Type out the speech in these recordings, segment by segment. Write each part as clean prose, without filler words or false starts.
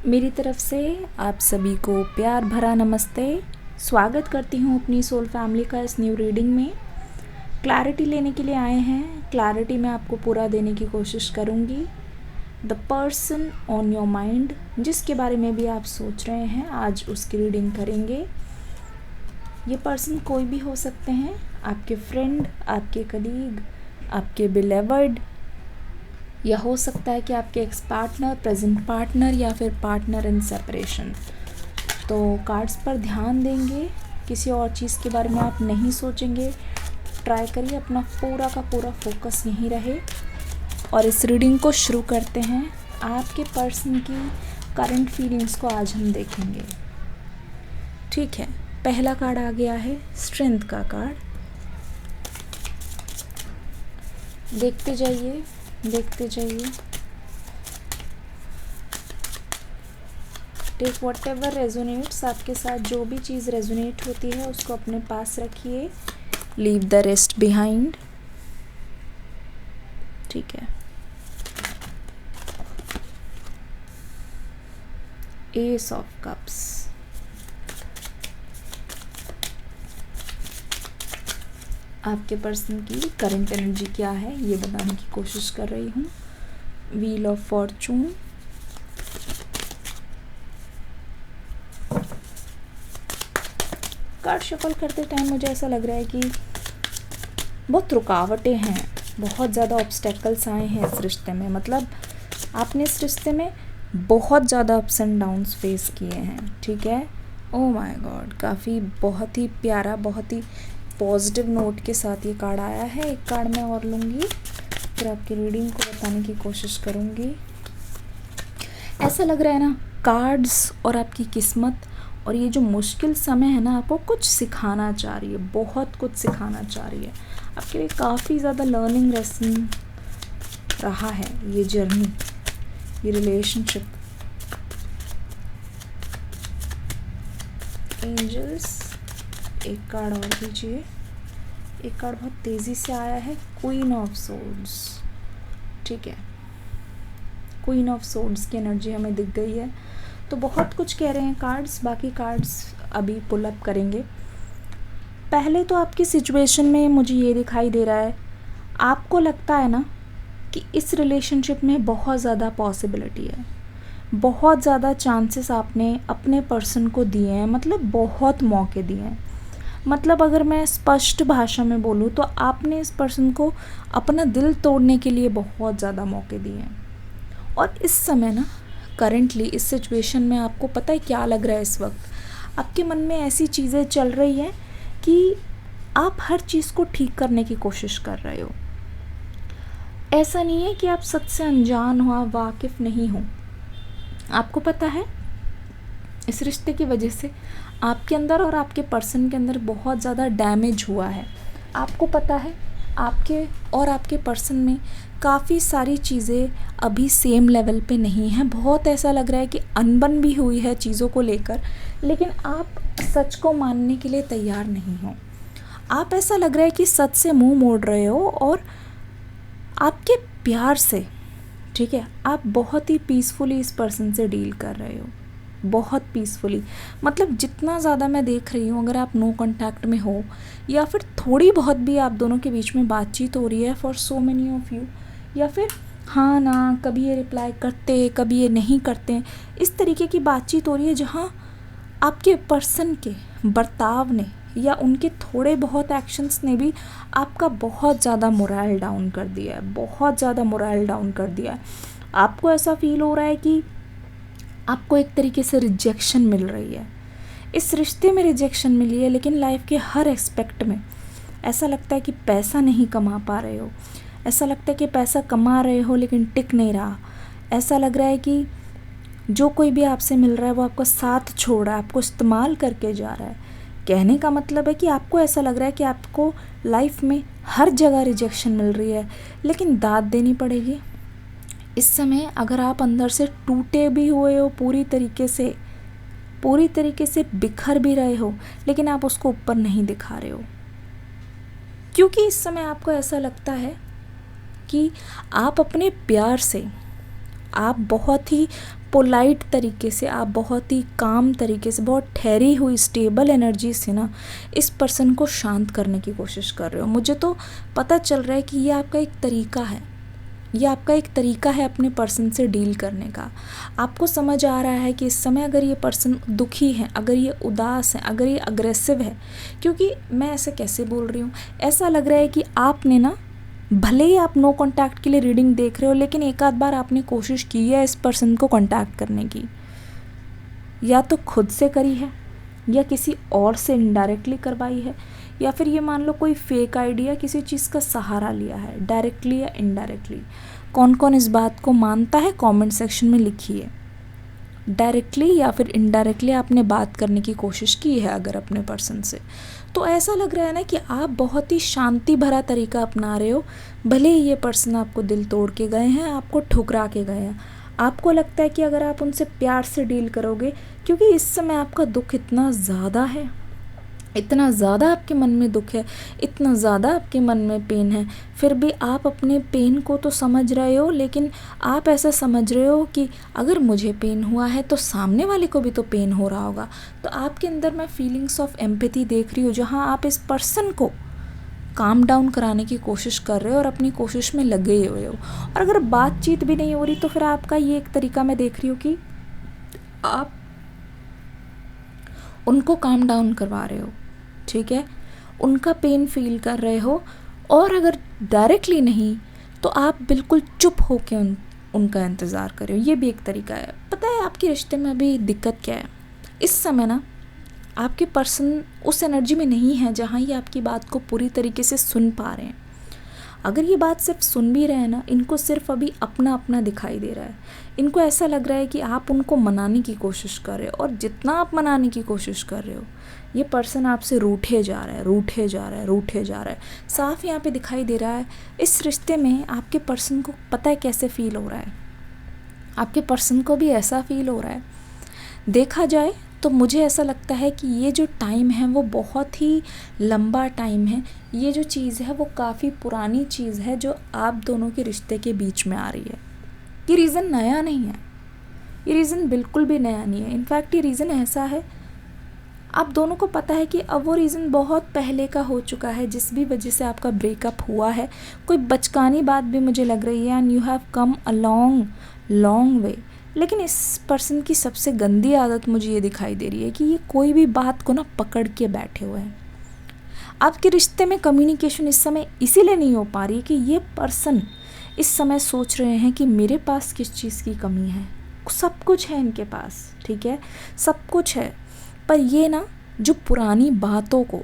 मेरी तरफ से आप सभी को प्यार भरा नमस्ते। स्वागत करती हूँ अपनी सोल फैमिली का इस न्यू रीडिंग में। क्लैरिटी लेने के लिए आए हैं। क्लैरिटी मैं आपको पूरा देने की कोशिश करूँगी। The person on your mind, जिसके बारे में भी आप सोच रहे हैं, आज उसकी रीडिंग करेंगे। ये पर्सन कोई भी हो सकते हैं, आपके फ्रेंड, आपके कलीग, आपके बिलीवर्ड, या हो सकता है कि आपके एक्स पार्टनर, प्रेजेंट पार्टनर, या फिर पार्टनर इन सेपरेशन। तो कार्ड्स पर ध्यान देंगे, किसी और चीज़ के बारे में आप नहीं सोचेंगे। ट्राई करिए अपना पूरा का पूरा फोकस यहीं रहे। और इस रीडिंग को शुरू करते हैं। आपके पर्सन की करंट फीलिंग्स को आज हम देखेंगे। ठीक है, पहला कार्ड आ गया है स्ट्रेंथ का कार्ड। देखते जाइए, देखते जाइए। टेक वॉट एवर रेजोनेट्स, आपके साथ जो भी चीज़ रेजोनेट होती है उसको अपने पास रखिए। Leave the rest behind. ठीक है, एस ऑफ कप्स। आपके पर्सन की करंट एनर्जी क्या है ये बताने की कोशिश कर रही हूँ। Wheel of Fortune, card shuffle करते टाइम मुझे ऐसा लग रहा है कि बहुत रुकावटें हैं, बहुत ज़्यादा ऑब्स्टेकल्स आए हैं इस रिश्ते में। मतलब आपने इस रिश्ते में बहुत ज़्यादा अप्स एंड डाउन्स फेस किए हैं। ठीक है, ओह माय गॉड, काफ़ी बहुत ही प्यारा, बहुत ही पॉजिटिव नोट के साथ ये कार्ड आया है। एक कार्ड मैं और लूँगी, फिर आपकी रीडिंग को बताने की कोशिश करूँगी। ऐसा लग रहा है ना, कार्ड्स और आपकी किस्मत और ये जो मुश्किल समय है ना, आपको कुछ सिखाना चाह रही है, बहुत कुछ सिखाना चाह रही है। आपके लिए काफ़ी ज़्यादा लर्निंग लेसन रहा है ये जर्नी, ये रिलेशनशिप। एंजल्स, एक कार्ड और दीजिए। एक कार्ड बहुत तेज़ी से आया है, क्वीन ऑफ सोर्ड्स। ठीक है, क्वीन ऑफ सोर्ड्स की एनर्जी हमें दिख गई है। तो बहुत कुछ कह रहे हैं कार्ड्स, बाकी कार्ड्स अभी पुल अप करेंगे। पहले तो आपकी सिचुएशन में मुझे ये दिखाई दे रहा है, आपको लगता है ना कि इस रिलेशनशिप में बहुत ज़्यादा पॉसिबिलिटी है, बहुत ज़्यादा चांसेस आपने अपने पर्सन को दिए हैं, मतलब बहुत मौके दिए हैं। मतलब अगर मैं स्पष्ट भाषा में बोलूँ तो आपने इस पर्सन को अपना दिल तोड़ने के लिए बहुत ज़्यादा मौके दिए हैं। और इस समय ना, करंटली इस सिचुएशन में आपको पता है क्या लग रहा है? इस वक्त आपके मन में ऐसी चीज़ें चल रही हैं कि आप हर चीज़ को ठीक करने की कोशिश कर रहे हो। ऐसा नहीं है कि आप सच से अनजान हो, आप वाकिफ़ नहीं हो। आपको पता है इस रिश्ते की वजह से आपके अंदर और आपके पर्सन के अंदर बहुत ज़्यादा डैमेज हुआ है। आपको पता है आपके और आपके पर्सन में काफ़ी सारी चीज़ें अभी सेम लेवल पे नहीं हैं। बहुत ऐसा लग रहा है कि अनबन भी हुई है चीज़ों को लेकर, लेकिन आप सच को मानने के लिए तैयार नहीं हो। आप ऐसा लग रहा है कि सच से मुंह मोड़ रहे हो और आपके प्यार से, ठीक है, आप बहुत ही पीसफुली इस पर्सन से डील कर रहे हो, बहुत पीसफुली। मतलब जितना ज़्यादा मैं देख रही हूँ, अगर आप नो कांटेक्ट में हो या फिर थोड़ी बहुत भी आप दोनों के बीच में बातचीत हो रही है for so many of you, या फिर हाँ ना, कभी ये रिप्लाई करते, कभी ये नहीं करते, इस तरीके की बातचीत हो रही है जहाँ आपके पर्सन के बर्ताव ने या उनके थोड़े बहुत एक्शंस ने भी आपका बहुत ज़्यादा मोरल डाउन कर दिया है, बहुत ज़्यादा मोरल डाउन कर दिया है। आपको ऐसा फील हो रहा है कि आपको एक तरीके से रिजेक्शन मिल रही है। इस रिश्ते में रिजेक्शन मिली है, लेकिन लाइफ के हर एस्पेक्ट में ऐसा लगता है कि पैसा नहीं कमा पा रहे हो। ऐसा लगता है कि पैसा कमा रहे हो लेकिन टिक नहीं रहा। ऐसा लग रहा है कि जो कोई भी आपसे मिल रहा है वो आपका साथ छोड़ रहा है, आपको इस्तेमाल करके जा रहा है। कहने का मतलब है कि आपको ऐसा लग रहा है कि आपको लाइफ में हर जगह रिजेक्शन मिल रही है, लेकिन दाद देनी पड़ेगी। इस समय अगर आप अंदर से टूटे भी हुए हो, पूरी तरीके से बिखर भी रहे हो, लेकिन आप उसको ऊपर नहीं दिखा रहे हो, क्योंकि इस समय आपको ऐसा लगता है कि आप अपने प्यार से आप बहुत ही पोलाइट तरीके से, आप बहुत ही काम तरीके से, बहुत ठहरी हुई स्टेबल एनर्जी से ना इस पर्सन को शांत करने की कोशिश कर रहे हो। मुझे तो पता चल रहा है कि ये आपका एक तरीका है, ये आपका एक तरीका है अपने पर्सन से डील करने का। आपको समझ आ रहा है कि इस समय अगर ये पर्सन दुखी है, अगर ये उदास है, अगर ये अग्रेसिव है, क्योंकि मैं ऐसे कैसे बोल रही हूँ, ऐसा लग रहा है कि आपने ना, भले ही आप नो कांटेक्ट के लिए रीडिंग देख रहे हो, लेकिन एक आध बार आपने कोशिश की है इस पर्सन को कांटेक्ट करने की, या तो खुद से करी है या किसी और से इनडायरेक्टली करवाई है, या फिर ये मान लो कोई फेक आईडी या किसी चीज़ का सहारा लिया है, डायरेक्टली या इनडायरेक्टली। कौन कौन इस बात को मानता है कमेंट सेक्शन में लिखिए। डायरेक्टली या फिर इनडायरेक्टली आपने बात करने की कोशिश की है अगर अपने पर्सन से, तो ऐसा लग रहा है ना कि आप बहुत ही शांति भरा तरीका अपना रहे हो। भले ही ये पर्सन आपको दिल तोड़ के गए हैं, आपको ठुकरा के गए हैं, आपको लगता है कि अगर आप उनसे प्यार से डील करोगे, क्योंकि इस समय आपका दुख इतना ज़्यादा है, इतना ज़्यादा आपके मन में दुख है, इतना ज़्यादा आपके मन में पेन है, फिर भी आप अपने पेन को तो समझ रहे हो, लेकिन आप ऐसा समझ रहे हो कि अगर मुझे पेन हुआ है तो सामने वाले को भी तो पेन हो रहा होगा। तो आपके अंदर मैं फीलिंग्स ऑफ एम्पैथी देख रही हूँ, जहाँ आप इस पर्सन को काम डाउन कराने की कोशिश कर रहे हो और अपनी कोशिश में लगे हुए हो। और अगर बातचीत भी नहीं हो रही तो फिर आपका ये एक तरीका मैं देख रही हूँ कि आप उनको काम डाउन करवा रहे हो, ठीक है, उनका पेन फील कर रहे हो। और अगर डायरेक्टली नहीं तो आप बिल्कुल चुप होके उनका इंतज़ार कर रहे हो, ये भी एक तरीका है। पता है आपके रिश्ते में अभी दिक्कत क्या है, इस समय ना आपके पर्सन उस एनर्जी में नहीं है जहाँ ये आपकी बात को पूरी तरीके से सुन पा रहे हैं। अगर ये बात सिर्फ सुन भी रहे हैं ना, इनको सिर्फ अभी अपना अपना दिखाई दे रहा है। इनको ऐसा लग रहा है कि आप उनको मनाने की कोशिश कर रहे हो, और जितना आप मनाने की कोशिश कर रहे हो, ये पर्सन आपसे रूठे जा रहा है, रूठे जा रहा है, रूठे जा रहा है। साफ यहाँ पे दिखाई दे रहा है इस रिश्ते में आपके पर्सन को पता है कैसे फील हो रहा है, आपके पर्सन को भी ऐसा फील हो रहा है। देखा जाए तो मुझे ऐसा लगता है कि ये जो टाइम है वो बहुत ही लंबा टाइम है। ये जो चीज़ है वो काफ़ी पुरानी चीज़ है जो आप दोनों के रिश्ते के बीच में आ रही है। ये रीज़न नया नहीं है, ये रीज़न बिल्कुल भी नया नहीं है। इनफैक्ट ये रीज़न ऐसा है, आप दोनों को पता है कि अब वो रीज़न बहुत पहले का हो चुका है जिस भी वजह से आपका ब्रेकअप हुआ है। कोई बचकानी बात भी मुझे लग रही है, and you have come a long way. लेकिन इस पर्सन की सबसे गंदी आदत मुझे ये दिखाई दे रही है कि ये कोई भी बात को ना पकड़ के बैठे हुए हैं। आपके रिश्ते में कम्युनिकेशन इस समय इसीलिए नहीं हो पा रही है कि ये पर्सन इस समय सोच रहे हैं कि मेरे पास किस चीज़ की कमी है। सब कुछ है इनके पास, ठीक है, सब कुछ है, पर ये ना जो पुरानी बातों को,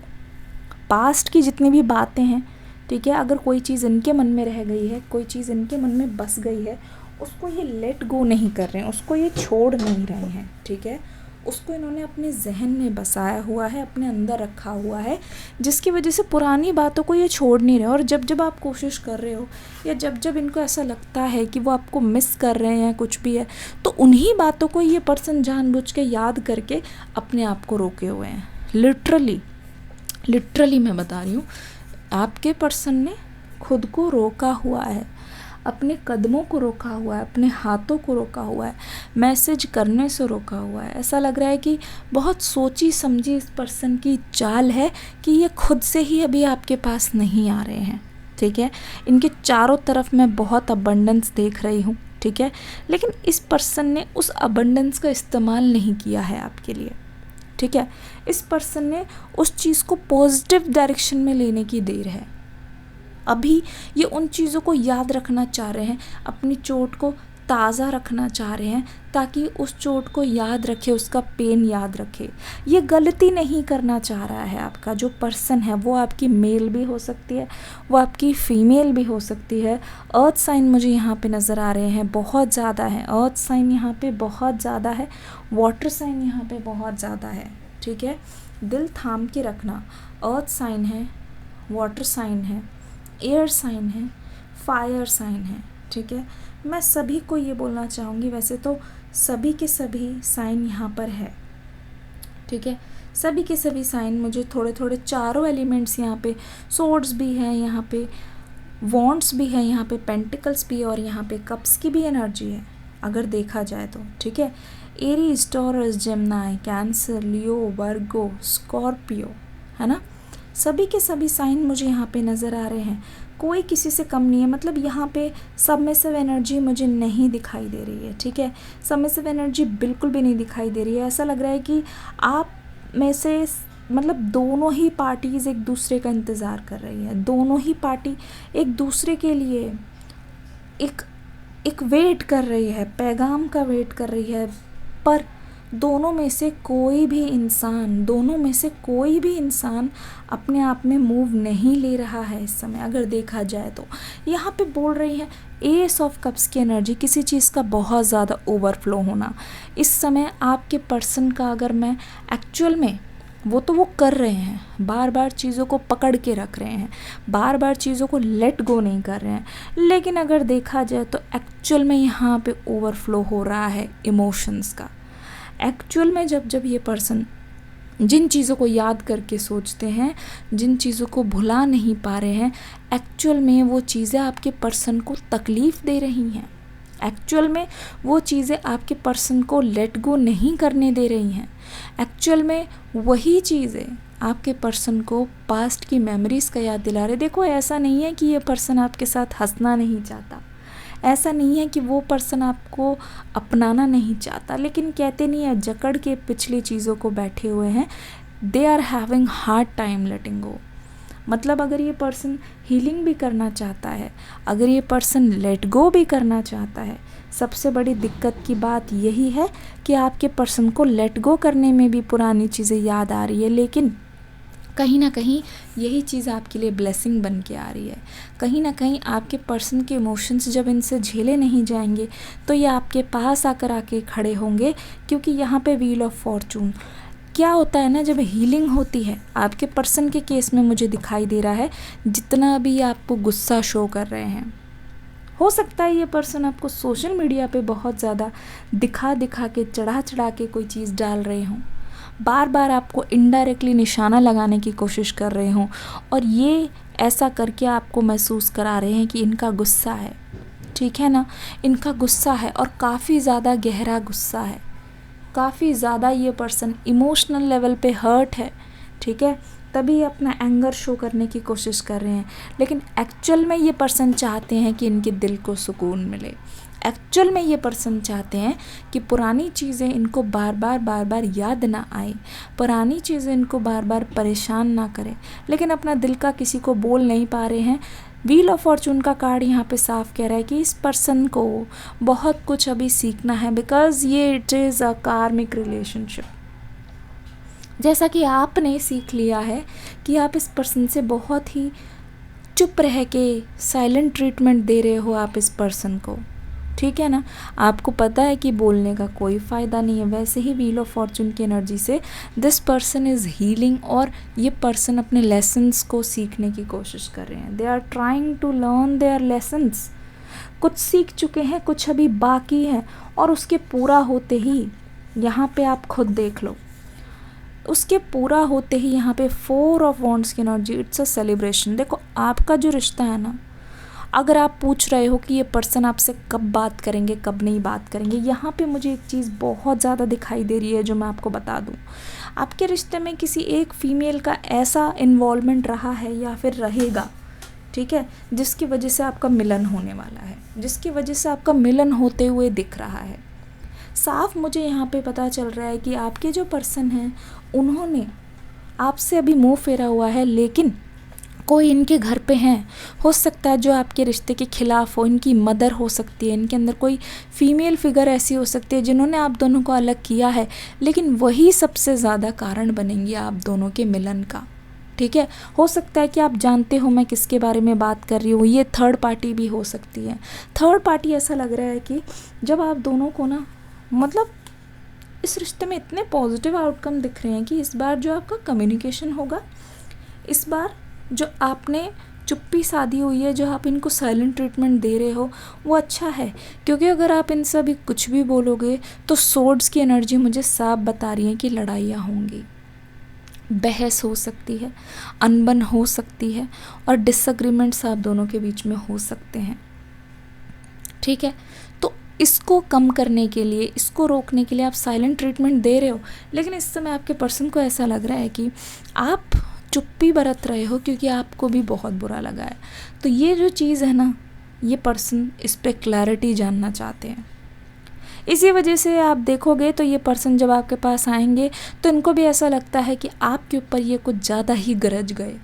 पास्ट की जितनी भी बातें हैं, ठीक है, अगर कोई चीज़ इनके मन में रह गई है, कोई चीज़ इनके मन में बस गई है, उसको ये लेट गो नहीं कर रहे हैं, उसको ये छोड़ नहीं रहे हैं, ठीक है, उसको इन्होंने अपने जहन में बसाया हुआ है, अपने अंदर रखा हुआ है, जिसकी वजह से पुरानी बातों को ये छोड़ नहीं रहे। और जब जब आप कोशिश कर रहे हो या जब जब इनको ऐसा लगता है कि वो आपको मिस कर रहे हैं, कुछ भी है, तो उन्हीं बातों को ये पर्सन जानबूझ के याद करके अपने आप को रोके हुए हैं। लिटरली मैं बता रही हूँ, आपके पर्सन ने खुद को रोका हुआ है, अपने कदमों को रोका हुआ है, अपने हाथों को रोका हुआ है, मैसेज करने से रोका हुआ है। ऐसा लग रहा है कि बहुत सोची समझी इस पर्सन की चाल है कि ये खुद से ही अभी आपके पास नहीं आ रहे हैं, ठीक है। इनके चारों तरफ मैं बहुत अबंडेंस देख रही हूँ, ठीक है, लेकिन इस पर्सन ने उस अबंडेंस का इस्तेमाल नहीं किया है आपके लिए, ठीक है। इस पर्सन ने उस चीज़ को पॉजिटिव डायरेक्शन में लेने की देर है। अभी ये उन चीज़ों को याद रखना चाह रहे हैं, अपनी चोट को ताज़ा रखना चाह रहे हैं, ताकि उस चोट को याद रखे, उसका पेन याद रखे। ये गलती नहीं करना चाह रहा है आपका जो पर्सन है। वो आपकी मेल भी हो सकती है, वो आपकी फीमेल भी हो सकती है। अर्थ साइन मुझे यहाँ पे नज़र आ रहे हैं, बहुत ज़्यादा है। अर्थ साइन यहाँ पे बहुत ज़्यादा है, वाटर साइन यहाँ पे बहुत ज़्यादा है, ठीक है। दिल थाम के रखना। अर्थ साइन है, वाटर साइन है, एयर साइन है, फायर साइन है, ठीक है। मैं सभी को ये बोलना चाहूँगी, वैसे तो सभी के सभी साइन यहाँ पर है, ठीक है, सभी के सभी साइन मुझे थोड़े थोड़े चारों एलिमेंट्स यहाँ पे, सोर्ड्स भी हैं यहाँ पे, वॉन्ड्स भी है यहाँ पे, पेंटिकल्स भी है, और यहाँ पे कप्स की भी एनर्जी है, अगर देखा जाए तो, ठीक है। एरीज, टॉरस, जेमिनी, कैंसर, लियो, वर्गो, स्कॉर्पियो, है ना, सभी के सभी साइन मुझे यहाँ पे नज़र आ रहे हैं, कोई किसी से कम नहीं है। मतलब यहाँ पे सबमिसिव एनर्जी मुझे नहीं दिखाई दे रही है, ठीक है। सबमिसिव एनर्जी बिल्कुल भी नहीं दिखाई दे रही है। ऐसा लग रहा है कि आप में से मतलब दोनों ही पार्टीज़ एक दूसरे का इंतज़ार कर रही है, दोनों ही पार्टी एक दूसरे के लिए एक वेट कर रही है, पैगाम का वेट कर रही है। पर दोनों में से कोई भी इंसान अपने आप में मूव नहीं ले रहा है इस समय, अगर देखा जाए तो। यहाँ पे बोल रही है एस ऑफ कप्स की एनर्जी, किसी चीज़ का बहुत ज़्यादा ओवरफ्लो होना इस समय आपके पर्सन का। अगर मैं एक्चुअल में वो कर रहे हैं, बार बार चीज़ों को पकड़ के रख रहे हैं, बार बार चीज़ों को लेट गो नहीं कर रहे हैं, लेकिन अगर देखा जाए तो एक्चुअल में यहाँ पे ओवरफ्लो हो रहा है इमोशंस का। एक्चुअल में जब ये पर्सन जिन चीज़ों को याद करके सोचते हैं, जिन चीज़ों को भुला नहीं पा रहे हैं, एक्चुअल में वो चीज़ें आपके पर्सन को तकलीफ़ दे रही हैं। एक्चुअल में वो चीज़ें आपके पर्सन को लेट गो नहीं करने दे रही हैं। एक्चुअल में वही चीज़ें आपके पर्सन को पास्ट की मेमोरीज़ का याद दिला रहे। देखो, ऐसा नहीं है कि ये पर्सन आपके साथ हंसना नहीं चाहता, ऐसा नहीं है कि वो पर्सन आपको अपनाना नहीं चाहता, लेकिन कहते नहीं है जकड़ के पिछली चीज़ों को बैठे हुए हैं। They are having hard time letting go. मतलब अगर ये पर्सन हीलिंग भी करना चाहता है, अगर ये पर्सन लेट गो भी करना चाहता है, सबसे बड़ी दिक्कत की बात यही है कि आपके पर्सन को लेट गो करने में भी पुरानी चीज़ें याद आ रही है, लेकिन कहीं ना कहीं यही चीज़ आपके लिए ब्लेसिंग बन के आ रही है। कहीं ना कहीं आपके पर्सन के इमोशंस जब इनसे झेले नहीं जाएंगे तो ये आपके पास आके खड़े होंगे, क्योंकि यहाँ पे व्हील ऑफ फॉर्चून क्या होता है ना, जब हीलिंग होती है आपके पर्सन के केस में मुझे दिखाई दे रहा है, जितना भी आपको गुस्सा शो कर रहे हैं, हो सकता है ये पर्सन आपको सोशल मीडिया पे बहुत ज़्यादा दिखा के चढ़ा के कोई चीज़ डाल रहे हों, बार बार आपको इनडायरेक्टली निशाना लगाने की कोशिश कर रहे हों, और ये ऐसा करके आपको महसूस करा रहे हैं कि इनका गुस्सा है, ठीक है ना, इनका गुस्सा है और काफ़ी ज़्यादा गहरा गुस्सा है, काफ़ी ज़्यादा ये पर्सन इमोशनल लेवल पे हर्ट है, ठीक है, तभी अपना एंगर शो करने की कोशिश कर रहे हैं। लेकिन एक्चुअल में ये पर्सन चाहते हैं कि इनके दिल को सुकून मिले। एक्चुअल में ये पर्सन चाहते हैं कि पुरानी चीज़ें इनको बार बार याद ना आए, पुरानी चीज़ें इनको बार बार परेशान ना करें, लेकिन अपना दिल का किसी को बोल नहीं पा रहे हैं। व्हील ऑफ फॉर्चून का कार्ड यहाँ पे साफ कह रहा है कि इस पर्सन को बहुत कुछ अभी सीखना है, बिकॉज़ ये इट इज़ अ कार्मिक रिलेशनशिप। जैसा कि आपने सीख लिया है कि आप इस पर्सन से बहुत ही चुप रह के साइलेंट ट्रीटमेंट दे रहे हो आप इस पर्सन को, ठीक है ना, आपको पता है कि बोलने का कोई फ़ायदा नहीं है। वैसे ही व्हील ऑफ फॉर्चून की एनर्जी से दिस पर्सन इज़ हीलिंग, और ये पर्सन अपने लेसन्स को सीखने की कोशिश कर रहे हैं। They are trying to learn their lessons. कुछ सीख चुके हैं, कुछ अभी बाकी है, और उसके पूरा होते ही यहाँ पे आप खुद देख लो, उसके पूरा होते ही यहाँ पे 4 ऑफ वॉन्ड्स की एनर्जी, इट्स अ सेलिब्रेशन। देखो, आपका जो रिश्ता है ना, अगर आप पूछ रहे हो कि ये पर्सन आपसे कब बात करेंगे, कब नहीं बात करेंगे, यहाँ पे मुझे एक चीज़ बहुत ज़्यादा दिखाई दे रही है जो मैं आपको बता दूँ। आपके रिश्ते में किसी एक फीमेल का ऐसा इन्वॉल्वमेंट रहा है या फिर रहेगा, ठीक है, जिसकी वजह से आपका मिलन होने वाला है, जिसकी वजह से आपका मिलन होते हुए दिख रहा है। साफ मुझे यहाँ पे पता चल रहा है कि आपके जो पर्सन हैं उन्होंने आपसे अभी मुंह फेरा हुआ है, लेकिन कोई इनके घर पे हैं, हो सकता है जो आपके रिश्ते के खिलाफ हो, इनकी मदर हो सकती है, इनके अंदर कोई फीमेल फिगर ऐसी हो सकती है जिन्होंने आप दोनों को अलग किया है, लेकिन वही सबसे ज़्यादा कारण बनेंगी आप दोनों के मिलन का, ठीक है। हो सकता है कि आप जानते हो मैं किसके बारे में बात कर रही हूँ, ये थर्ड पार्टी भी हो सकती है। थर्ड पार्टी ऐसा लग रहा है कि जब आप दोनों को ना, मतलब इस रिश्ते में इतने पॉजिटिव आउटकम दिख रहे हैं कि इस बार जो आपका कम्युनिकेशन होगा, इस बार जो आपने चुप्पी साधी हुई है, जो आप इनको साइलेंट ट्रीटमेंट दे रहे हो, वो अच्छा है। क्योंकि अगर आप इनसे अभी कुछ भी बोलोगे तो सोर्ड्स की एनर्जी मुझे साफ बता रही है कि लड़ाइयाँ होंगी, बहस हो सकती है, अनबन हो सकती है, और डिसएग्रीमेंट्स आप दोनों के बीच में हो सकते हैं, ठीक है। तो इसको कम करने के लिए, इसको रोकने के लिए आप साइलेंट ट्रीटमेंट दे रहे हो, लेकिन इस समय आपके पर्सन को ऐसा लग रहा है कि आप चुप्पी बरत रहे हो क्योंकि आपको भी बहुत बुरा लगा है। तो ये जो चीज़ है ना, ये पर्सन इस पे क्लैरिटी जानना चाहते हैं। इसी वजह से आप देखोगे तो ये पर्सन जब आपके पास आएंगे तो इनको भी ऐसा लगता है कि आपके ऊपर ये कुछ ज़्यादा ही गरज गए,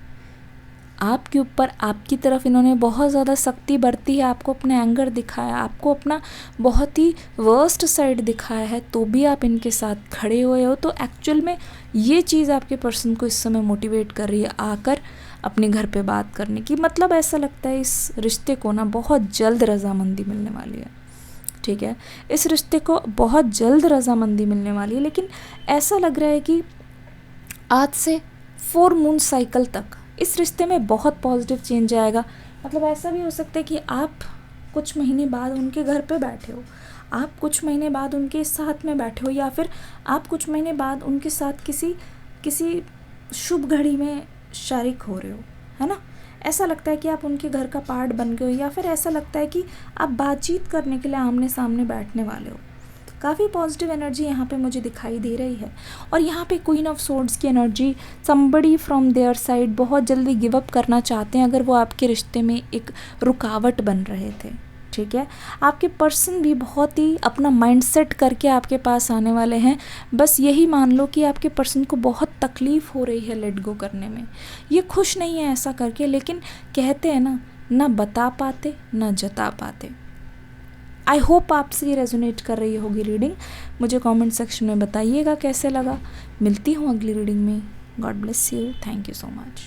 आपके ऊपर, आपकी तरफ इन्होंने बहुत ज़्यादा सख्ती बरती है, आपको अपने एंगर दिखाया, आपको अपना बहुत ही वर्स्ट साइड दिखाया है, तो भी आप इनके साथ खड़े हुए हो। तो एक्चुअल में ये चीज़ आपके पर्सन को इस समय मोटिवेट कर रही है आकर अपने घर पे बात करने की। मतलब ऐसा लगता है इस रिश्ते को ना बहुत जल्द रजामंदी मिलने वाली है, ठीक है, इस रिश्ते को बहुत जल्द रजामंदी मिलने वाली है। लेकिन ऐसा लग रहा है कि आज से 4 मून साइकिल तक इस रिश्ते में बहुत पॉजिटिव चेंज आएगा। मतलब ऐसा भी हो सकता है कि आप कुछ महीने बाद उनके घर पे बैठे हो, आप कुछ महीने बाद उनके साथ में बैठे हो, या फिर आप कुछ महीने बाद उनके साथ किसी शुभ घड़ी में शारिक हो रहे हो, है ना। ऐसा लगता है कि आप उनके घर का पार्ट बन गए हो, या फिर ऐसा लगता है कि आप बातचीत करने के लिए आमने सामने बैठने वाले हो। काफ़ी पॉजिटिव एनर्जी यहाँ पे मुझे दिखाई दे रही है। और यहाँ पे क्वीन ऑफ सोर्ड्स की energy, somebody from their side बहुत जल्दी गिव अप करना चाहते हैं अगर वो आपके रिश्ते में एक रुकावट बन रहे थे, ठीक है। आपके पर्सन भी बहुत ही अपना माइंडसेट करके आपके पास आने वाले हैं। बस यही मान लो कि आपके पर्सन को बहुत तकलीफ़ हो रही है लेट गो करने में, ये खुश नहीं है ऐसा करके, लेकिन कहते हैं ना बता पाते ना जता पाते। आई होप आपसे ये रेजोनेट कर रही होगी रीडिंग। मुझे कमेंट सेक्शन में बताइएगा कैसे लगा। मिलती हूँ अगली रीडिंग में। God bless you, thank you so much.